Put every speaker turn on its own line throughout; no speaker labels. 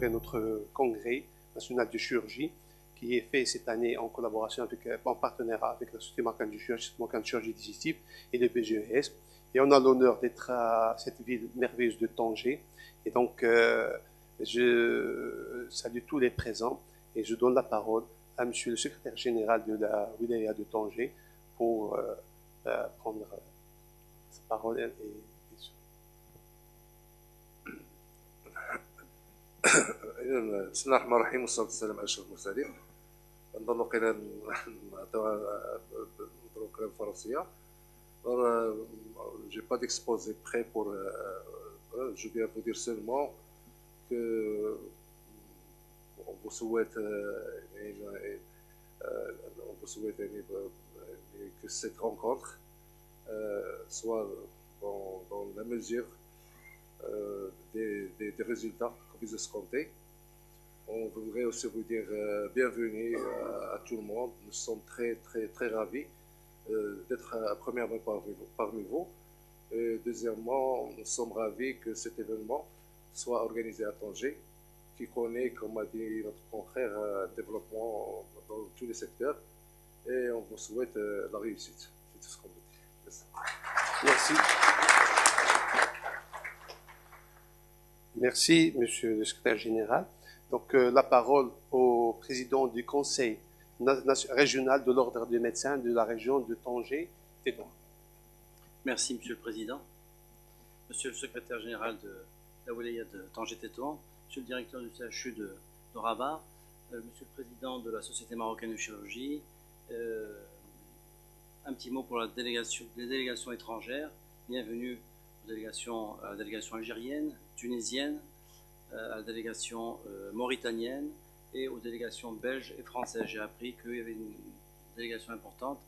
notre congrès national de chirurgie qui est fait cette année en collaboration en partenariat avec la Société marocaine de chirurgie digestive et le PGES. Et on a l'honneur d'être à cette ville merveilleuse de Tanger. Et donc, je salue tous les présents et je donne la parole à Monsieur le secrétaire général de la wilaya de Tanger pour prendre sa parole.
بسم الله الرحمن الرحيم والصلاة والسلام على أشرف المرسلين. نظن قيل نضرب كلام فرنسية. J'ai pas d'exposé prêt pour. Je viens vous dire seulement que on vous souhaite que cette rencontre soit dans la mesure des résultats que vous escomptez. On voudrait aussi vous dire bienvenue à tout le monde. Nous sommes très ravis d'être premièrement parmi vous. Et deuxièmement, nous sommes ravis que cet événement soit organisé à Tanger, qui connaît, comme a dit notre confrère, un développement dans tous les secteurs. Et on vous souhaite la réussite. C'est tout ce qu'on vous dit.
Merci. Merci, Monsieur le secrétaire général. Donc, la parole au président du conseil régional de l'ordre des médecins de la région de Tanger-Tétouan.
Merci, Monsieur le Président. Monsieur le secrétaire général de la wilaya de Tanger-Tétouan, Monsieur le directeur du CHU de Rabat, Monsieur le Président de la Société marocaine de chirurgie, un petit mot pour les délégations étrangères. Bienvenue à la délégation algérienne, tunisienne, à la délégation mauritanienne et aux délégations belges et françaises. J'ai appris qu'il y avait une délégation importante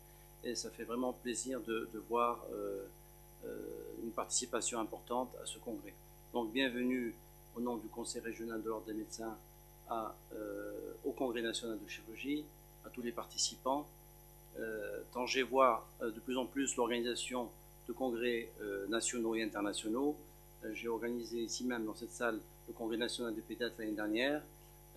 et ça fait vraiment plaisir de voir une participation importante à ce congrès. Donc bienvenue au nom du Conseil régional de l'ordre des médecins au Congrès national de chirurgie, à tous les participants. Tanger voit de plus en plus l'organisation de congrès nationaux et internationaux. J'ai organisé ici même dans cette salle le Congrès national des pédiatres l'année dernière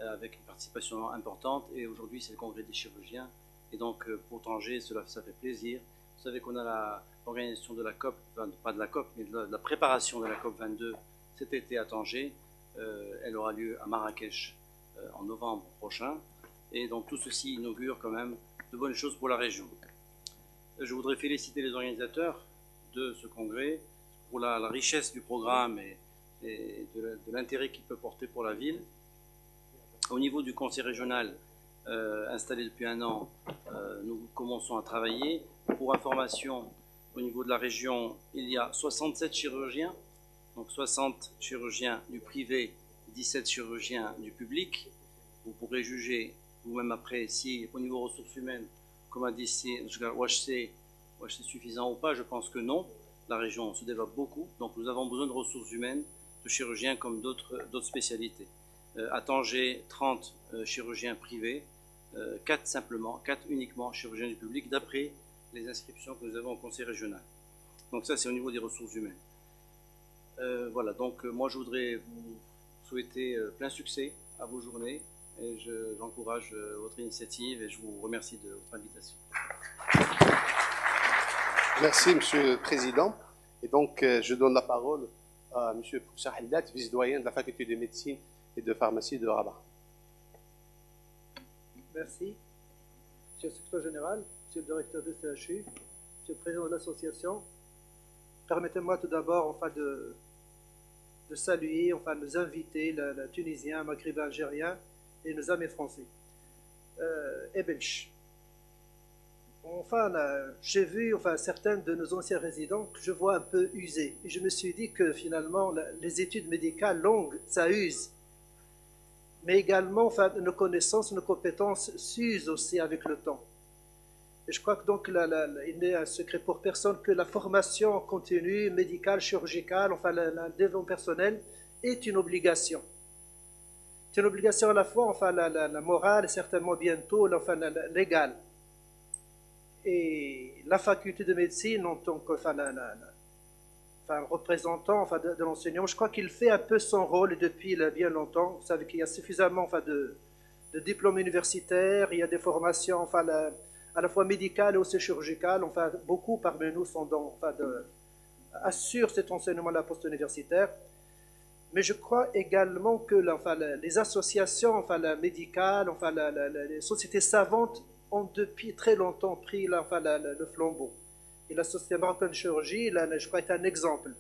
avec une participation importante et aujourd'hui c'est le Congrès des chirurgiens et donc pour Tanger ça fait plaisir. Vous savez qu'on a l'organisation de la COP, enfin, pas de la COP mais de la préparation de la COP 22 cet été à Tanger. Elle aura lieu à Marrakech en novembre prochain et donc tout ceci inaugure quand même de bonnes choses pour la région. Je voudrais féliciter les organisateurs de ce congrès pour la richesse du programme et de l'intérêt qu'il peut porter pour la ville. Au niveau du conseil régional installé depuis un an, nous commençons à travailler. Pour information, au niveau de la région, il y a 67 chirurgiens, donc 60 chirurgiens du privé, 17 chirurgiens du public. Vous pourrez juger vous-même après si au niveau ressources humaines, comme a dit c'est suffisant ou pas. Je pense que non. La région se développe beaucoup, donc nous avons besoin de ressources humaines, de chirurgiens comme d'autres spécialités. À Tanger, 30 chirurgiens privés, 4 uniquement chirurgiens du public, d'après les inscriptions que nous avons au conseil régional. Donc ça, c'est au niveau des ressources humaines. Voilà, donc moi je voudrais vous souhaiter plein succès à vos journées et j'encourage votre initiative et je vous remercie de votre invitation.
Merci, Monsieur le Président. Et donc, je donne la parole à Monsieur le professeur Haddad, vice-doyen de la faculté de médecine et de pharmacie de Rabat.
Merci. Monsieur le secrétaire général, Monsieur le directeur du CHU, Monsieur le président de l'association, permettez-moi tout d'abord de saluer, nos invités, le Tunisien, Maghrébin, Algérien et nos amis français. Ebelch. J'ai vu certains de nos anciens résidents que je vois un peu usés. Et je me suis dit que finalement, les études médicales longues, ça use. Mais également, nos connaissances, nos compétences s'usent aussi avec le temps. Et je crois que donc, il n'est un secret pour personne que la formation continue, médicale, chirurgicale, le développement personnel est une obligation. C'est une obligation à la fois, la morale et certainement bientôt, légale. Et la faculté de médecine, en tant que représentant de l'enseignement. Je crois qu'il fait un peu son rôle depuis bien longtemps. Vous savez qu'il y a suffisamment de diplômes universitaires, il y a des formations à la fois médicales et aussi chirurgicales. Beaucoup parmi nous sont assurent cet enseignement-là post-universitaire. Mais je crois également que les associations médicales, les sociétés savantes ont depuis très longtemps pris le flambeau. Et la Société marocaine de chirurgie, je crois, est un exemple.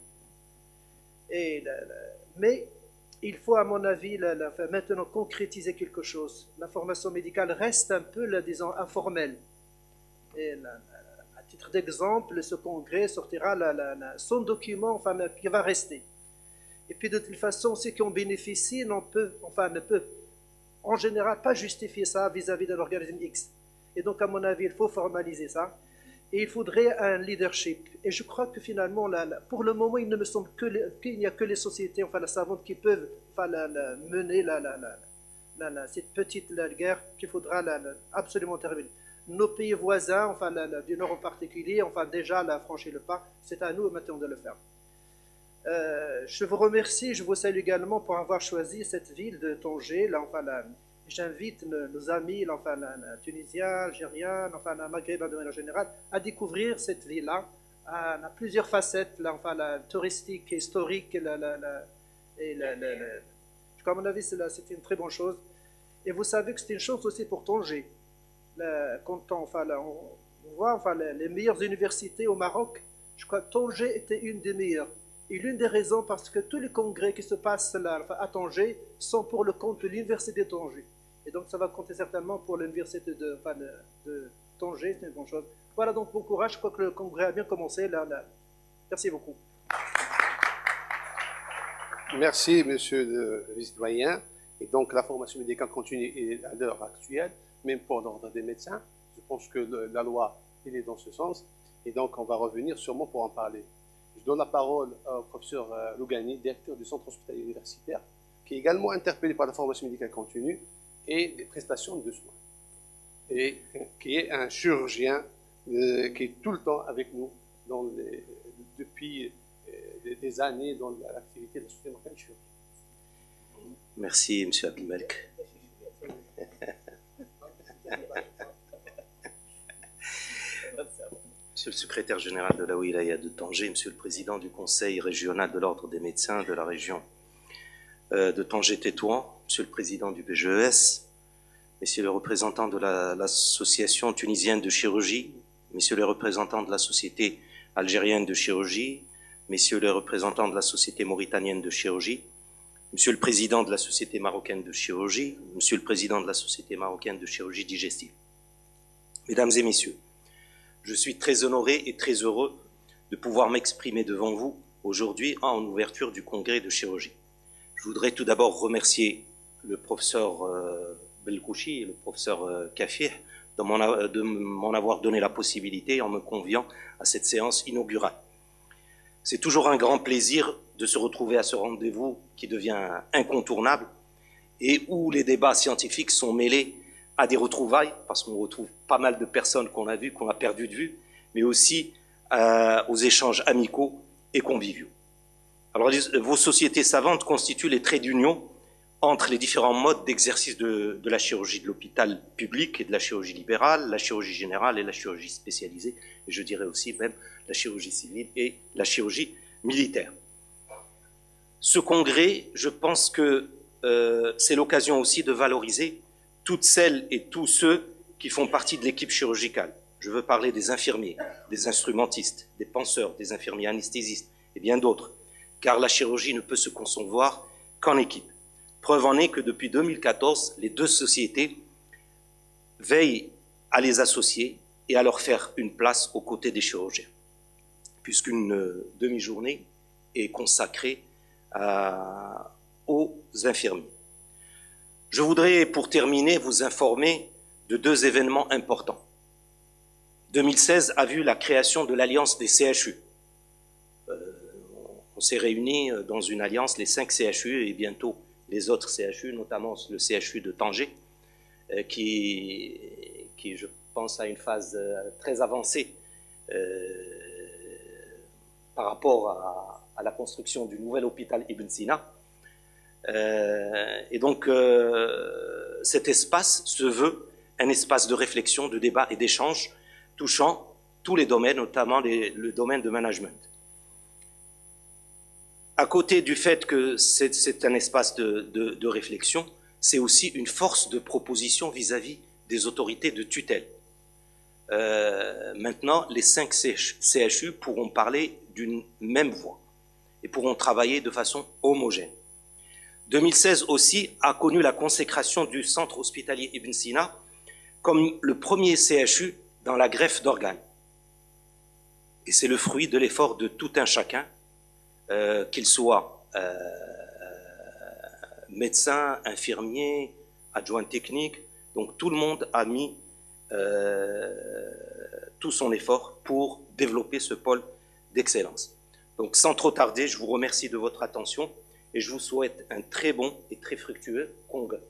Mais il faut, à mon avis, maintenant concrétiser quelque chose. La formation médicale reste un peu, disons, informelle. Et à titre d'exemple, ce congrès sortira son document qui va rester. Et puis de toute façon, ceux qui en bénéficient ne peuvent en général pas justifier ça vis-à-vis d'un organisme X. Et donc, à mon avis, il faut formaliser ça. Et il faudrait un leadership. Et je crois que finalement, pour le moment, il ne me semble qu'il n'y a que les sociétés, savantes qui peuvent mener cette petite guerre qu'il faudra absolument terminer. Nos pays voisins, du Nord en particulier, déjà franchi le pas. C'est à nous maintenant de le faire. Je vous remercie, je vous salue également pour avoir choisi cette ville de Tanger. J'invite nos amis tunisiens, algériens, maghrébins de manière générale, à découvrir cette ville-là. À plusieurs facettes, touristique, historique. À mon avis, c'est une très bonne chose. Et vous savez que c'est une chose aussi pour Tanger. Quand on voit les meilleures universités au Maroc, je crois que Tanger était une des meilleures. Et l'une des raisons, parce que tous les congrès qui se passent là, à Tanger sont pour le compte de l'université de Tanger. Et donc ça va compter certainement pour l'université de Tanger, c'est une bonne chose. Voilà, donc bon courage, je crois que le congrès a bien commencé. Merci beaucoup.
Merci, monsieur le vice-doyen. Et donc la formation médicale continue à l'heure actuelle, même pour l'ordre des médecins. Je pense que la loi, elle est dans ce sens. Et donc on va revenir sûrement pour en parler. Je donne la parole au professeur Lougani, directeur du centre hospitalier universitaire, qui est également interpellé par la formation médicale continue et les prestations de soins. Et qui est un chirurgien qui est tout le temps avec nous depuis des années dans l'activité de la Société marocaine de chirurgie.
Merci, M. Abdelmalek. Monsieur le secrétaire général de la Wilaya de Tanger, Monsieur le président du conseil régional de l'ordre des médecins de la région de Tanger-Tétouan, Monsieur le président du BGES, Messieurs les représentants de l'association tunisienne de chirurgie, Messieurs les représentants de la société algérienne de chirurgie, Messieurs les représentants de la société mauritanienne de chirurgie, Monsieur le président de la société marocaine de chirurgie, Monsieur le président de la société marocaine de chirurgie digestive. Mesdames et messieurs, je suis très honoré et très heureux de pouvoir m'exprimer devant vous aujourd'hui en ouverture du congrès de chirurgie. Je voudrais tout d'abord remercier le professeur Belkouchi et le professeur Kafih de m'en avoir donné la possibilité en me conviant à cette séance inaugurale. C'est toujours un grand plaisir de se retrouver à ce rendez-vous qui devient incontournable et où les débats scientifiques sont mêlés à des retrouvailles, parce qu'on retrouve pas mal de personnes qu'on a vues, qu'on a perdues de vue, mais aussi aux échanges amicaux et conviviaux. Alors, vos sociétés savantes constituent les traits d'union entre les différents modes d'exercice de la chirurgie de l'hôpital public et de la chirurgie libérale, la chirurgie générale et la chirurgie spécialisée, et je dirais aussi même la chirurgie civile et la chirurgie militaire. Ce congrès, je pense que c'est l'occasion aussi de valoriser toutes celles et tous ceux qui font partie de l'équipe chirurgicale. Je veux parler des infirmiers, des instrumentistes, des penseurs, des infirmiers anesthésistes et bien d'autres, car la chirurgie ne peut se concevoir qu'en équipe. Preuve en est que depuis 2014, les deux sociétés veillent à les associer et à leur faire une place aux côtés des chirurgiens, puisqu'une demi-journée est consacrée aux infirmiers. Je voudrais, pour terminer, vous informer de deux événements importants. 2016 a vu la création de l'Alliance des CHU. On s'est réunis dans une alliance, les 5 CHU et bientôt les autres CHU, notamment le CHU de Tanger, qui, je pense, a une phase très avancée par rapport à la construction du nouvel hôpital Ibn Sina. Et donc, cet espace se veut un espace de réflexion, de débat et d'échange touchant tous les domaines, notamment le domaine de management. À côté du fait que c'est un espace de réflexion, c'est aussi une force de proposition vis-à-vis des autorités de tutelle. Maintenant, les 5 CHU pourront parler d'une même voix et pourront travailler de façon homogène. 2016 aussi a connu la consécration du centre hospitalier Ibn Sina comme le premier CHU dans la greffe d'organes. Et c'est le fruit de l'effort de tout un chacun, qu'il soit médecin, infirmier, adjoint technique. Donc tout le monde a mis tout son effort pour développer ce pôle d'excellence. Donc sans trop tarder, je vous remercie de votre attention et je vous souhaite un très bon et très fructueux congrès.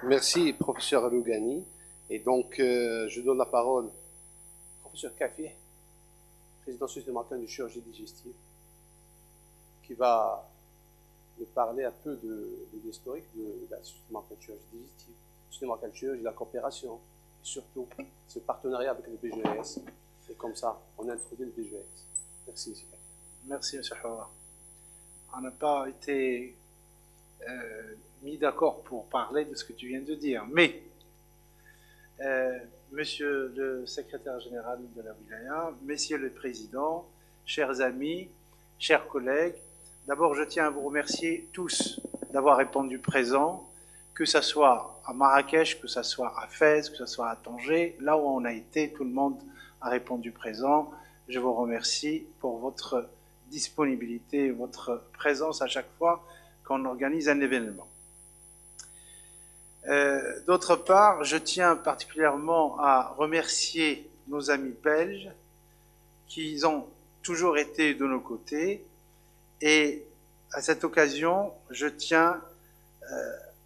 Merci, professeur Alougani. Et donc, je donne la parole au professeur Kaffi, président sud-américain de chirurgie digestive, qui va nous parler un peu de l'historique de la sud-américaine de chirurgie digestive, sud-américaine de chirurgie, de la coopération, et surtout ce partenariat avec le BGES. Et comme ça, on a introduit le BGES. Merci, M. Kaffi.
Merci, M. Hawa. On n'a pas été mis d'accord pour parler de ce que tu viens de dire, mais Monsieur le secrétaire général de la Wilaya, Messieurs les présidents, chers amis, chers collègues, d'abord je tiens à vous remercier tous d'avoir répondu présent, que ce soit à Marrakech, que ce soit à Fès, que ce soit à Tanger, là où on a été, tout le monde a répondu présent. Je vous remercie pour votre disponibilité, votre présence à chaque fois qu'on organise un événement. D'autre part, je tiens particulièrement à remercier nos amis belges qui ont toujours été de nos côtés, et à cette occasion, je tiens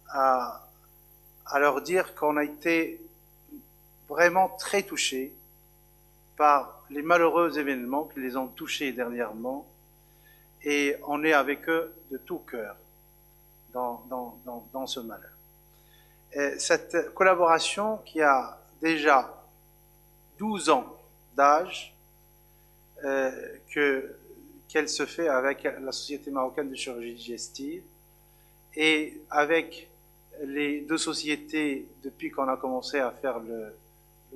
à leur dire qu'on a été vraiment très touchés par les malheureux événements qui les ont touchés dernièrement, et on est avec eux de tout cœur dans ce malheur. Et cette collaboration qui a déjà 12 ans d'âge, qu'elle se fait avec la Société marocaine de chirurgie digestive et avec les deux sociétés depuis qu'on a commencé à faire le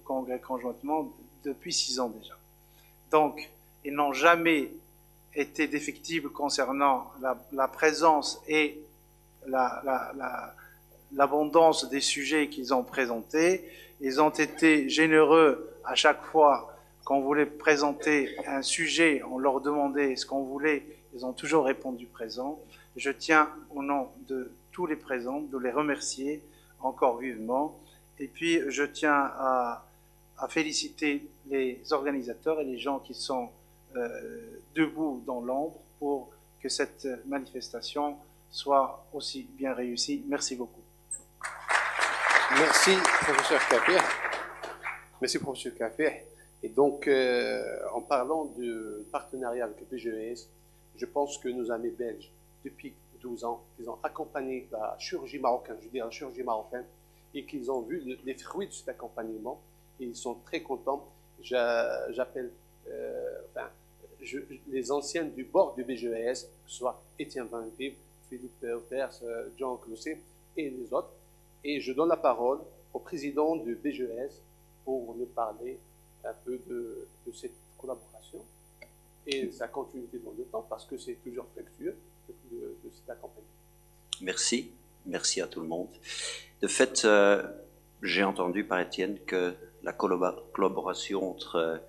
congrès conjointement, depuis 6 ans déjà. Donc, ils n'ont jamais été défectibles concernant la présence et l'abondance des sujets qu'ils ont présentés. Ils ont été généreux à chaque fois qu'on voulait présenter un sujet, on leur demandait ce qu'on voulait, ils ont toujours répondu présent. Je tiens, au nom de tous les présents, de les remercier encore vivement. Et puis, je tiens à féliciter les organisateurs et les gens qui sont debout dans l'ombre pour que cette manifestation soit aussi bien réussie. Merci beaucoup.
Merci, professeur Kaffi. Merci, professeur Kaffi. Et donc, en parlant de partenariat avec le BGES, je pense que nos amis belges, depuis 12 ans, ils ont accompagné la chirurgie marocaine, je veux dire la chirurgie marocaine, et qu'ils ont vu les fruits de cet accompagnement. Et ils sont très contents. J'appelle les anciens du bord du BGES, que ce soit Étienne Van Vive, Philippe Opers, Jean Closet et les autres. Et je donne la parole au président du BGES pour nous parler un peu de cette collaboration et sa continuité dans le temps, parce que c'est toujours fructueux de cet accompagnement.
Merci, merci à tout le monde. De fait, j'ai entendu par Étienne que la collaboration entre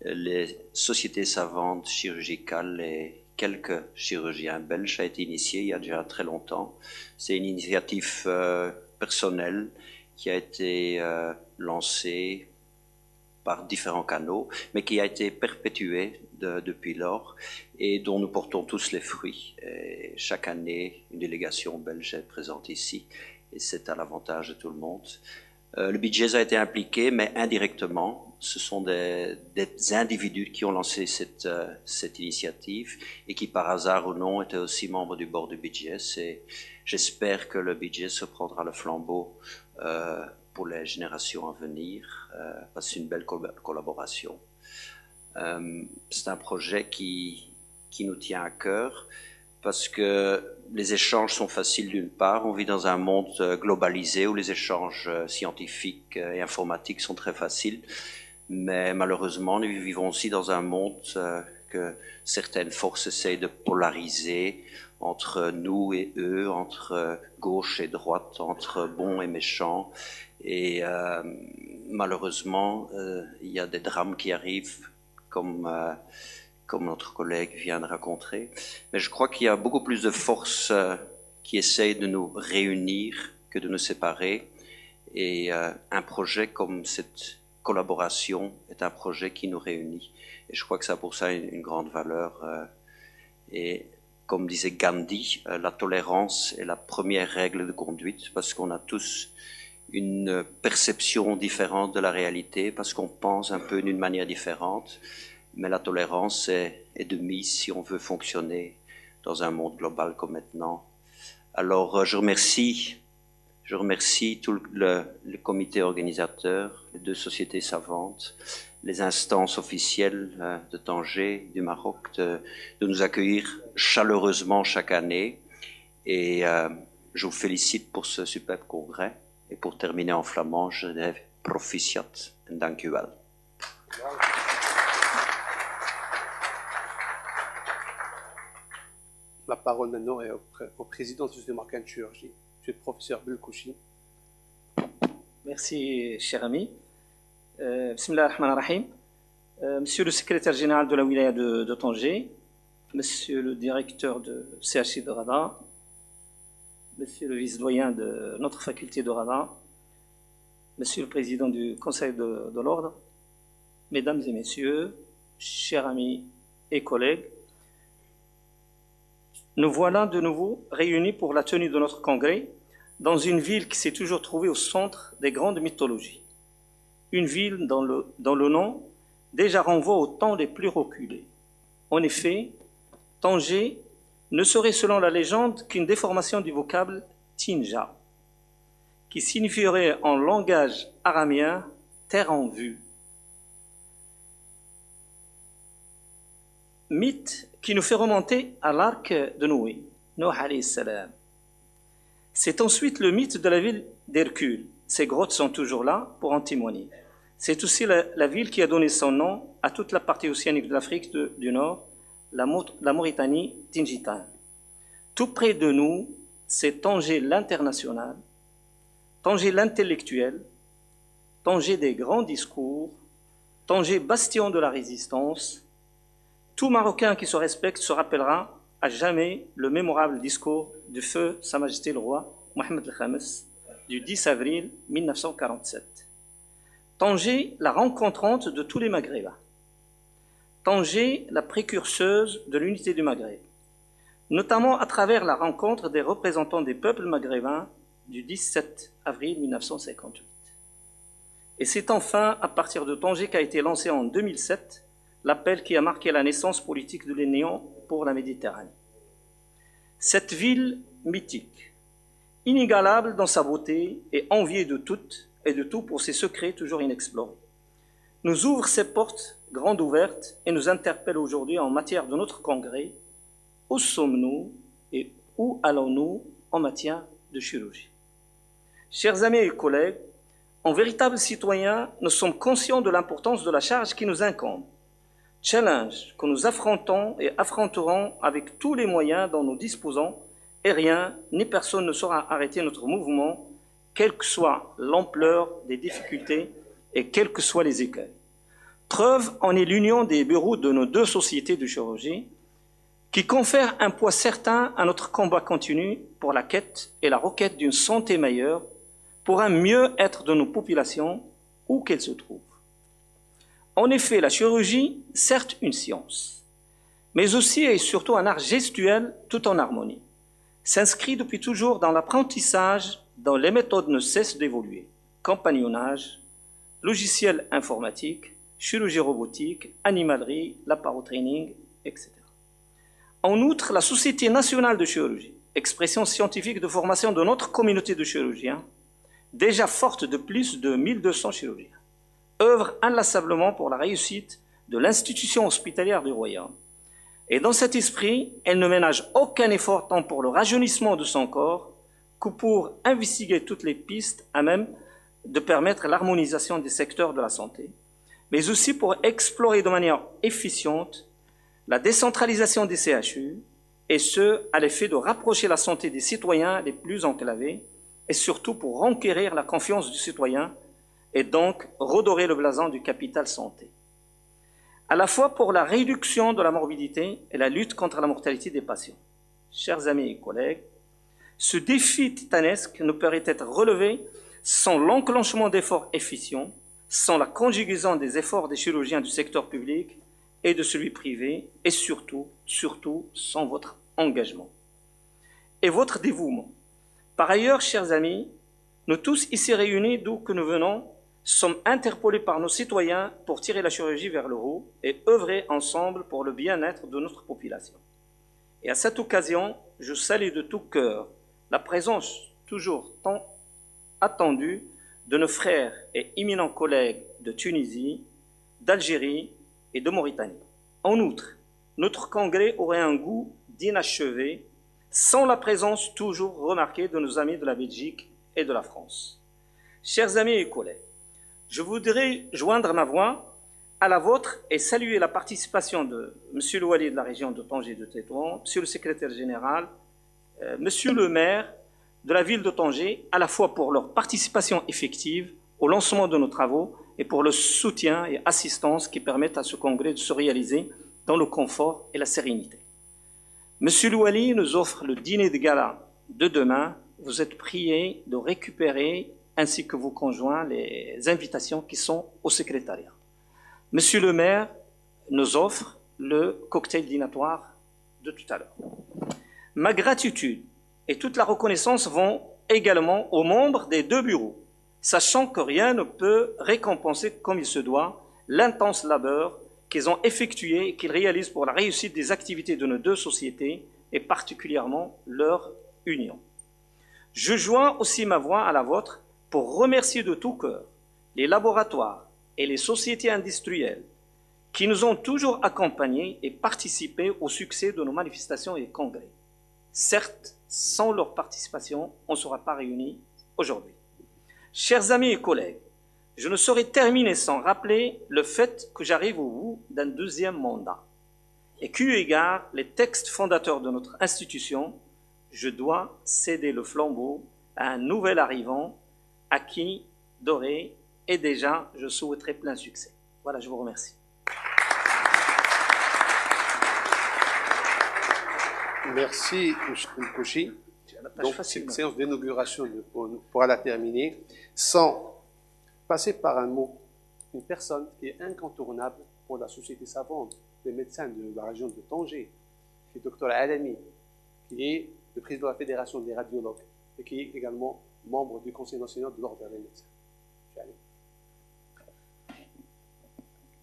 les sociétés savantes chirurgicales et quelques chirurgiens belges a été initiée il y a déjà très longtemps. C'est une initiative personnelle qui a été lancée par différents canaux, mais qui a été perpétuée depuis lors et dont nous portons tous les fruits. Et chaque année, une délégation belge est présente ici et c'est à l'avantage de tout le monde. Le budget a été impliqué, mais indirectement, ce sont des individus qui ont lancé cette initiative et qui, par hasard ou non, étaient aussi membres du board du BGS. Et j'espère que le BGS se prendra le flambeau pour les générations à venir, parce que c'est une belle collaboration. C'est un projet qui nous tient à cœur, parce que les échanges sont faciles d'une part. On vit dans un monde globalisé où les échanges scientifiques et informatiques sont très faciles. Mais malheureusement, nous vivons aussi dans un monde que certaines forces essayent de polariser entre nous et eux, entre gauche et droite, entre bons et méchants. Et malheureusement, il y a des drames qui arrivent comme notre collègue vient de raconter. Mais je crois qu'il y a beaucoup plus de forces qui essayent de nous réunir que de nous séparer. Et un projet comme cette collaboration est un projet qui nous réunit. Et je crois que ça a pour ça une grande valeur. Et comme disait Gandhi, la tolérance est la première règle de conduite, parce qu'on a tous une perception différente de la réalité, parce qu'on pense un peu d'une manière différente. Mais la tolérance est de mise si on veut fonctionner dans un monde global comme maintenant. Alors, je remercie tout le comité organisateur, les 2 sociétés savantes, les instances officielles de Tanger, du Maroc, de nous accueillir chaleureusement chaque année. Et je vous félicite pour ce superbe congrès. Et pour terminer en flamand, je dirais proficiat en dank u wel.
La parole maintenant est au président du Société marocaine de chirurgie, M. le professeur Belkouchi.
Merci, cher ami. Bismillah ar-Rahman ar-Rahim. Monsieur le secrétaire général de la wilaya de Tanger, Monsieur le directeur de CHI de Rabat, Monsieur le vice-doyen de notre faculté de Rabat, Monsieur le président du Conseil de l'Ordre, Mesdames et Messieurs, chers amis et collègues, nous voilà de nouveau réunis pour la tenue de notre congrès dans une ville qui s'est toujours trouvée au centre des grandes mythologies. Une ville dont le nom déjà renvoie au temps les plus reculés. En effet, Tanger ne serait selon la légende qu'une déformation du vocable Tinja, qui signifierait en langage araméen « terre en vue ». Mythe qui nous fait remonter à l'arc de Noé, Noé alayhi salam. C'est ensuite le mythe de la ville d'Hercule. Ces grottes sont toujours là pour en témoigner. C'est aussi la ville qui a donné son nom à toute la partie océanique de l'Afrique du Nord, la Mauritanie tingitane. Tout près de nous, c'est Tanger l'international, Tanger l'intellectuel, Tanger des grands discours, Tanger bastion de la résistance. Tout Marocain qui se respecte se rappellera à jamais le mémorable discours du feu Sa Majesté le Roi Mohamed El-Khamis du 10 avril 1947. Tanger, la rencontrante de tous les Maghrébins. Tanger, la précurseuse de l'unité du Maghreb, notamment à travers la rencontre des représentants des peuples maghrébins du 17 avril 1958. Et c'est enfin à partir de Tanger qu'a été lancé en 2007 l'appel qui a marqué la naissance politique de l'Union pour la Méditerranée. Cette ville mythique, inégalable dans sa beauté et enviée de toutes et de tout pour ses secrets toujours inexplorés, nous ouvre ses portes grandes ouvertes et nous interpelle aujourd'hui en matière de notre congrès. Où sommes-nous et où allons-nous en matière de chirurgie? Chers amis et collègues, en véritables citoyens, nous sommes conscients de l'importance de la charge qui nous incombe. Challenge que nous affrontons et affronterons avec tous les moyens dont nous disposons, et rien ni personne ne saura arrêter notre mouvement, quelle que soit l'ampleur des difficultés et quels que soient les écueils. Preuve en est l'union des bureaux de nos 2 sociétés de chirurgie, qui confère un poids certain à notre combat continu pour la quête et la requête d'une santé meilleure, pour un mieux-être de nos populations, où qu'elles se trouvent. En effet, la chirurgie, certes une science, mais aussi et surtout un art gestuel tout en harmonie, s'inscrit depuis toujours dans l'apprentissage dont les méthodes ne cessent d'évoluer. Compagnonnage, logiciels informatiques, chirurgie robotique, animalerie, laparotraining, etc. En outre, la Société nationale de chirurgie, expression scientifique de formation de notre communauté de chirurgiens, déjà forte de plus de 1200 chirurgiens, œuvre inlassablement pour la réussite de l'institution hospitalière du Royaume. Et dans cet esprit, elle ne ménage aucun effort tant pour le rajeunissement de son corps que pour investiguer toutes les pistes à même de permettre l'harmonisation des secteurs de la santé, mais aussi pour explorer de manière efficiente la décentralisation des CHU, et ce, à l'effet de rapprocher la santé des citoyens les plus enclavés, et surtout pour reconquérir la confiance du citoyen, et donc redorer le blason du capital santé. À la fois pour la réduction de la morbidité et la lutte contre la mortalité des patients. Chers amis et collègues, ce défi titanesque ne pourrait être relevé sans l'enclenchement d'efforts efficients, sans la conjugaison des efforts des chirurgiens du secteur public et de celui privé, et surtout sans votre engagement et votre dévouement. Par ailleurs, chers amis, nous tous ici réunis, d'où que nous venons, sommes interpellés par nos citoyens pour tirer la chirurgie vers le haut et œuvrer ensemble pour le bien-être de notre population. Et à cette occasion, je salue de tout cœur la présence toujours tant attendue de nos frères et éminents collègues de Tunisie, d'Algérie et de Mauritanie. En outre, notre congrès aurait un goût d'inachevé sans la présence toujours remarquée de nos amis de la Belgique et de la France. Chers amis et collègues, je voudrais joindre ma voix à la vôtre et saluer la participation de M. le Wali de la région de Tanger de Tétouan, M. le secrétaire général, M. le maire de la ville de Tanger, à la fois pour leur participation effective au lancement de nos travaux et pour le soutien et assistance qui permettent à ce congrès de se réaliser dans le confort et la sérénité. M. le Wali nous offre le dîner de gala de demain. Vous êtes priés de récupérer ainsi que vos conjoints, les invitations qui sont au secrétariat. Monsieur le maire nous offre le cocktail dînatoire de tout à l'heure. Ma gratitude et toute la reconnaissance vont également aux membres des deux bureaux, sachant que rien ne peut récompenser comme il se doit l'intense labeur qu'ils ont effectué et qu'ils réalisent pour la réussite des activités de nos deux sociétés et particulièrement leur union. Je joins aussi ma voix à la vôtre pour remercier de tout cœur les laboratoires et les sociétés industrielles qui nous ont toujours accompagnés et participé au succès de nos manifestations et congrès. Certes, sans leur participation, on ne sera pas réunis aujourd'hui. Chers amis et collègues, je ne saurais terminer sans rappeler le fait que j'arrive au bout d'un deuxième mandat et qu'eu égard les textes fondateurs de notre institution, je dois céder le flambeau à un nouvel arrivant à qui, doré, et déjà, je souhaiterais plein succès. Voilà, je vous remercie.
Merci, M. Kouchi. Donc, cette séance d'inauguration pourra la terminer sans passer par un mot, une personne qui est incontournable pour la société savante, les médecins de la région de Tanger, qui est le Dr Alami, qui est le président de la Fédération des radiologues et qui est également membre du Conseil national de l'Ordre des médecins.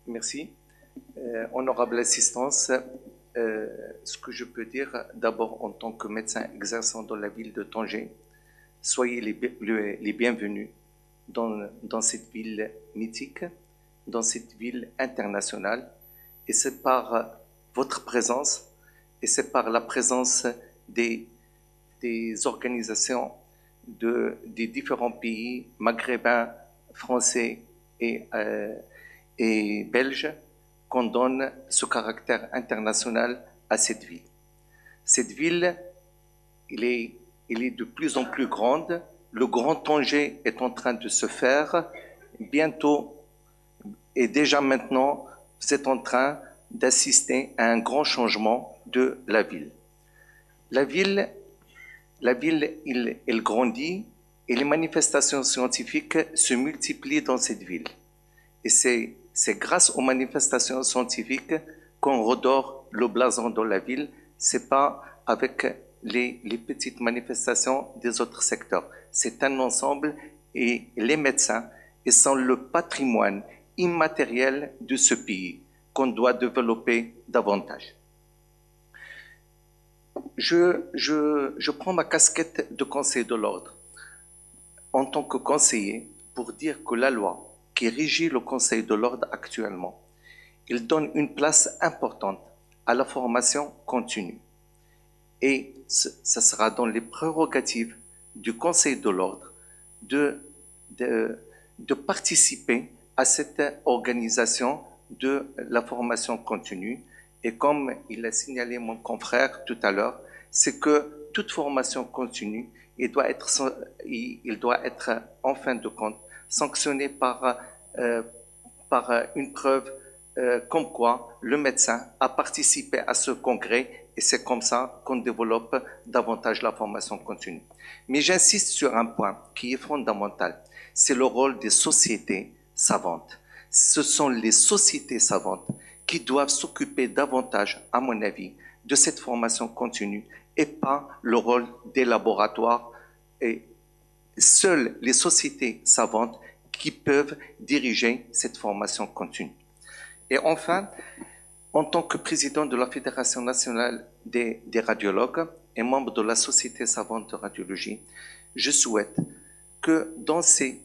Merci. Honorable assistance, ce que je peux dire d'abord en tant que médecin exerçant dans la ville de Tanger, soyez les bienvenus dans cette ville mythique, dans cette ville internationale, et c'est par votre présence et c'est par la présence des organisations des différents pays maghrébins, français et belges qu'on donne ce caractère international à cette ville. Cette ville, elle est de plus en plus grande. Le Grand Tanger est en train de se faire. Bientôt, et déjà maintenant, vous êtes en train d'assister à un grand changement de la ville. La ville, elle grandit et les manifestations scientifiques se multiplient dans cette ville. Et c'est grâce aux manifestations scientifiques qu'on redore le blason dans la ville. C'est pas avec les petites manifestations des autres secteurs. C'est un ensemble et les médecins et sont le patrimoine immatériel de ce pays qu'on doit développer davantage. Je prends ma casquette de conseiller de l'ordre en tant que conseiller pour dire que la loi qui régit le Conseil de l'ordre actuellement, il donne une place importante à la formation continue. Et ce sera dans les prérogatives du Conseil de l'ordre de participer à cette organisation de la formation continue. Et comme il a signalé mon confrère tout à l'heure, c'est que toute formation continue, il doit être en fin de compte sanctionné par une preuve comme quoi le médecin a participé à ce congrès et c'est comme ça qu'on développe davantage la formation continue. Mais j'insiste sur un point qui est fondamental, c'est le rôle des sociétés savantes. Ce sont les sociétés savantes qui doivent s'occuper davantage, à mon avis, de cette formation continue et pas le rôle des laboratoires. Et seules les sociétés savantes qui peuvent diriger cette formation continue. Et enfin, en tant que président de la Fédération nationale des radiologues et membre de la Société savante de radiologie, je souhaite que dans cette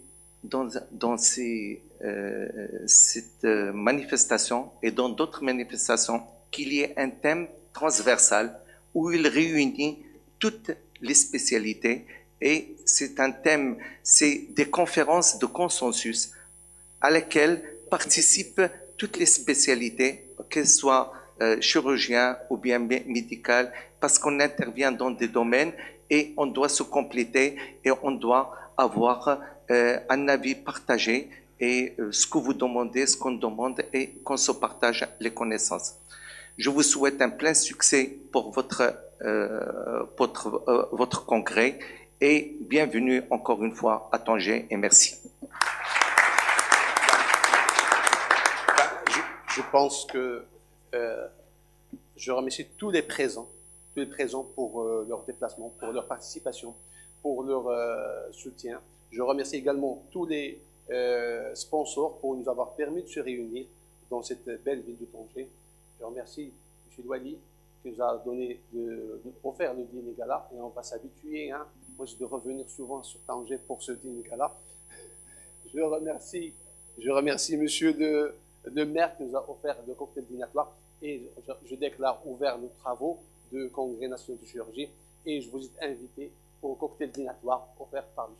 manifestation et dans d'autres manifestations, qu'il y ait un thème transversal où il réunit toutes les spécialités. Et c'est un thème, c'est des conférences de consensus à lesquelles participent toutes les spécialités, qu'elles soient chirurgiens ou bien médicales, parce qu'on intervient dans des domaines et on doit se compléter et on doit avoir un avis partagé et ce que vous demandez, ce qu'on demande et qu'on se partage les connaissances. Je vous souhaite un plein succès pour votre congrès et bienvenue encore une fois à Tanger et merci.
Je pense que je remercie tous les présents pour leur déplacement, pour leur participation, pour leur soutien. Je remercie également tous les sponsors pour nous avoir permis de se réunir dans cette belle ville de Tanger. Je remercie M. Louali qui nous a offert le dîner gala et on va s'habituer, hein, moi, de revenir souvent sur Tanger pour ce dîner gala. Je remercie monsieur le maire qui nous a offert le cocktail dînatoire et je déclare ouvert nos travaux de Congrès national de chirurgie et je vous ai invité au cocktail dînatoire offert par M.